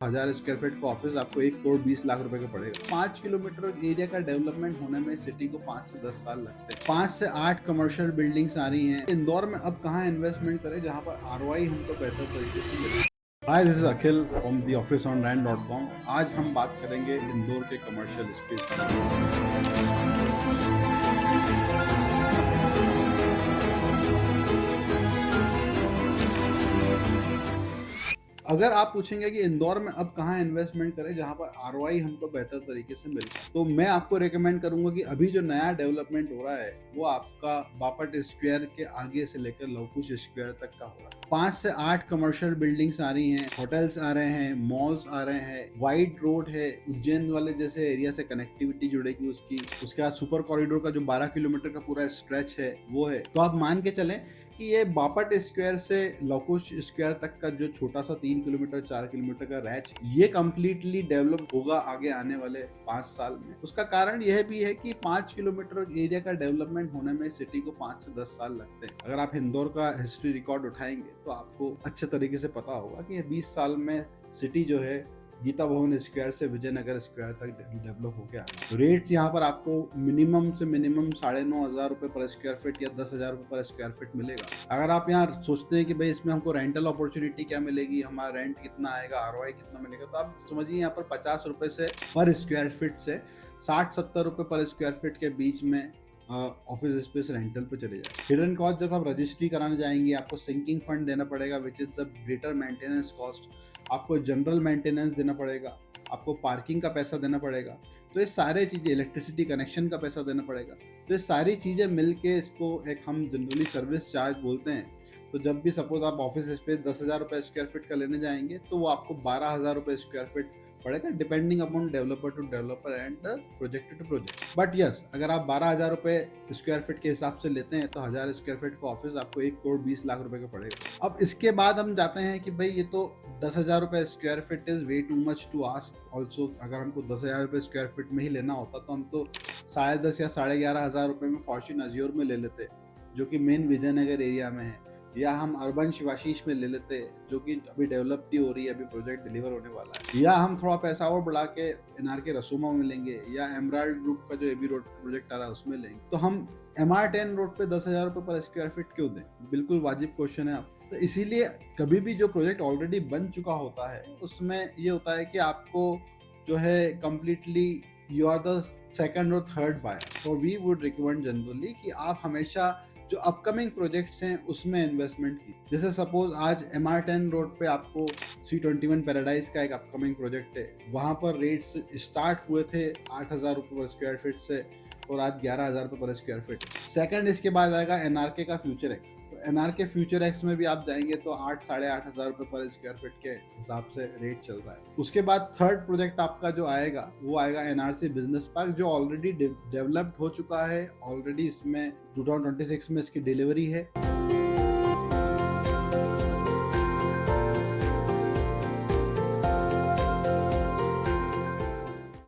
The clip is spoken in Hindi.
1000 स्क्वायर फीट का ऑफिस आपको 1 करोड़ 20 लाख रुपए का पड़ेगा। 5 किलोमीटर एरिया का डेवलपमेंट होने में सिटी को 5 से 10 साल लगते हैं। 5 से 8 कमर्शियल बिल्डिंग्स आ रही हैं। इंदौर में अब कहाँ इन्वेस्टमेंट करें जहाँ पर आरओआई हमको बेहतर तरीके से मिले। Hi, this is Akhil from the office on rand.com। आज हम बात करेंगे इंदौर के कमर्शियल स्पेस। अगर आप पूछेंगे कि इंदौर में अब कहाँ इन्वेस्टमेंट करें जहां पर आरओआई हमको बेहतर तरीके से मिले, तो मैं आपको रेकमेंड करूंगा कि अभी जो नया डेवलपमेंट हो रहा है वो आपका बापट स्क्वायर के आगे से लेकर लवकुश स्क्वायर तक का हो रहा है। 5 से 8 कमर्शियल बिल्डिंग्स आ रही हैं, होटल्स आ रहे हैं, मॉल्स आ रहे हैं, वाइड रोड है, उज्जैन वाले जैसे एरिया से कनेक्टिविटी जुड़ेगी उसकी। उसके बाद सुपर कॉरिडोर का जो 12 किलोमीटर का पूरा स्ट्रेच है वो है। तो आप मान के चलें कि ये बापट स्क्वायर से लवकुश स्क्वायर तक का जो छोटा सा 3 किलोमीटर 4 किलोमीटर का रैच, ये कंप्लीटली डेवलप होगा आगे आने वाले 5 साल में। उसका कारण यह भी है कि 5 किलोमीटर एरिया का डेवलपमेंट होने में सिटी को 5 से 10 साल लगते हैं। अगर आप इंदौर का हिस्ट्री रिकॉर्ड उठाएंगे तो आपको अच्छे तरीके से पता होगा कि 20 साल में सिटी जो है गीता भवन स्क्वायर से विजयनगर स्क्वायर तक डेवलप हो गया। रेट्स यहाँ पर आपको मिनिमम से मिनिमम 9,500 रुपए पर स्क्वायर फीट या 10,000 रुपए पर स्क्वायर फीट मिलेगा। अगर आप यहाँ सोचते हैं कि भाई इसमें हमको रेंटल अपॉर्चुनिटी क्या मिलेगी, हमारा रेंट कितना आएगा, आरओआई कितना मिलेगा, तो आप समझिए यहाँ पर 50 रुपए से पर स्क्वायर फीट से 60-70 रुपए पर स्क्वायर फीट के बीच में ऑफिस स्पेस रेंटल पे चले जाए। हिडन कॉस्ट, जब आप रजिस्ट्री कराने जाएंगे आपको सिंकिंग फंड देना पड़ेगा which is the greater maintenance cost. आपको जनरल मेंटेनेंस देना पड़ेगा, आपको पार्किंग का पैसा देना पड़ेगा। तो ये सारे चीज़ें, इलेक्ट्रिसिटी कनेक्शन का पैसा देना पड़ेगा। तो ये सारी चीज़ें मिलके इसको एक हम जनरली सर्विस चार्ज बोलते हैं। तो जब भी सपोज आप ऑफिस स्पेस 10,000 रुपये स्क्वायर फीट का लेने जाएंगे तो वो आपको 12,000 रुपये स्क्वायर फीट पड़ेगा, depending upon developer to developer and project to project. But yes, अगर आप 12,000 रुपये स्क्वायर फीट के हिसाब से लेते हैं तो 1000 स्क्वायर फीट का ऑफिस आपको 1 करोड़ 20 लाख रुपए का पड़ेगा। अब इसके बाद हम जाते हैं कि भाई ये तो 10,000 रुपये square feet is way too much to ask also. अगर हमको 10,000 रुपये स्क्वायर फीट में ही लेना होता तो हम तो 10,500 या 11,500 रुपये में फॉर्च्यून अज्योर में ले लेते, जो कि मेन विजयनगर एरिया में है, या हम अर्बन शिवाशीष में ले लेते जो कि अभी डेवलप ही हो रही है, अभी प्रोजेक्ट डिलीवर होने वाला है, या हम थोड़ा पैसा और बढ़ा के एनआरके रसूमा में लेंगे, या एमराल्ड ग्रुप का जो एबी रोड प्रोजेक्ट आ रहा है उसमें लेंगे। तो हम MR10 रोड पे 10,000 रुपये पर स्क्वायर फीट क्यों दें? बिल्कुल वाजिब क्वेश्चन है आप। तो इसीलिए कभी भी जो प्रोजेक्ट ऑलरेडी बन चुका होता है उसमें ये होता है कि आपको जो है completely you are the second और थर्ड बायर। तो वी वुड रिकमेंड जनरली कि आप हमेशा जो अपकमिंग प्रोजेक्ट्स हैं उसमें इन्वेस्टमेंट की। जैसे सपोज आज MR10 रोड पे आपको C21 पैराडाइज का एक अपकमिंग प्रोजेक्ट है, वहां पर रेट्स स्टार्ट हुए थे 8,000 रुपये पर स्क्वायर फीट से और आज 11,000 रुपये पर स्क्वायर फीट। सेकंड इसके बाद आएगा एनआरके का फ्यूचर एक्स। तो एनआरके फ्यूचर एक्स में भी आप जाएंगे तो 8-8,500 रुपये पर स्क्वायर फीट के हिसाब से रेट चल रहा है। उसके बाद थर्ड प्रोजेक्ट आपका जो आएगा वो आएगा एनआरसी बिजनेस पार्क, जो ऑलरेडी डेवलप्ड हो चुका है, ऑलरेडी इसमें 2026 में इसकी डिलीवरी है।